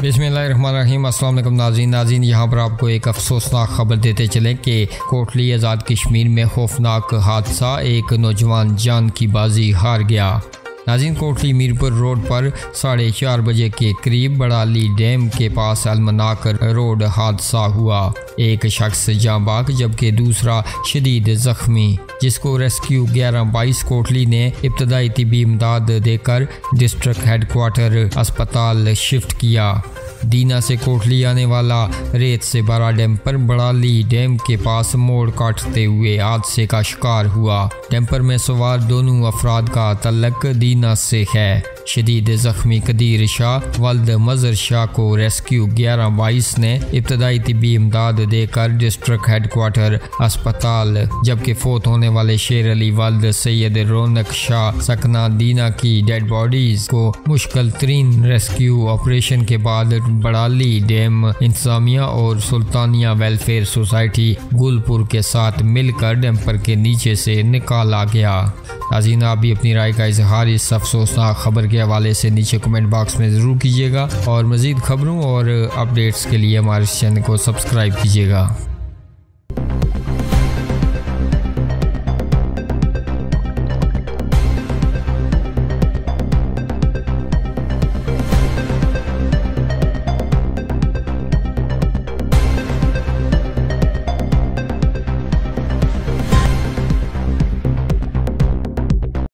बिस्मिल्लाहिर्रहमानिर्रहीम। अस्सलाम वालेकुम नाज़रीन यहाँ पर आपको एक अफसोसनाक खबर देते चले कि कोटली आज़ाद कश्मीर में खौफनाक हादसा, एक नौजवान जान की बाजी हार गया। नाज़रीन कोटली मीरपुर रोड पर 4:30 बजे के करीब बड़ाली डैम के पास अलमनाक रोड हादसा हुआ। एक शख्स जाँ बाग जबकि दूसरा शदीद जख्मी, जिसको रेस्क्यू 1122 कोटली ने इब्तदाई तिब्बी इमदाद देकर डिस्ट्रिक्ट हेडक्वार्टर अस्पताल शिफ्ट किया। दीना से कोटली आने वाला रेत से भरा डैम्पर बड़ाली डैम के पास मोड़ काटते हुए हादसे का शिकार हुआ। डैम्पर में सवार दोनों अफराद का तल्लक दीना से है। शदीद जख्मी कदीर शाह वल्द मजर शाह को रेस्क्यू 1122 ने इब्तदाई तिब्बी इमदाद देकर डिस्ट्रिक्ट हेडक्वार्टर अस्पताल, जबकि फोत होने वाले शेर अली वल्द सैयद रौनक शाह सकना दीना की डेड बॉडीज को मुश्किल तरीन रेस्क्यू ऑपरेशन के बाद बड़ाली डैम इंतजामिया और सुल्तानिया वेलफेयर सोसाइटी गुलपुर के साथ मिलकर डैम्पर के नीचे से निकाला गया। नाज़रीन आप भी अपनी राय का इजहार इस अफसोसनाक खबर के हवाले से नीचे कमेंट बॉक्स में ज़रूर कीजिएगा और मज़ीद खबरों और अपडेट्स के लिए हमारे चैनल को सब्सक्राइब कीजिएगा।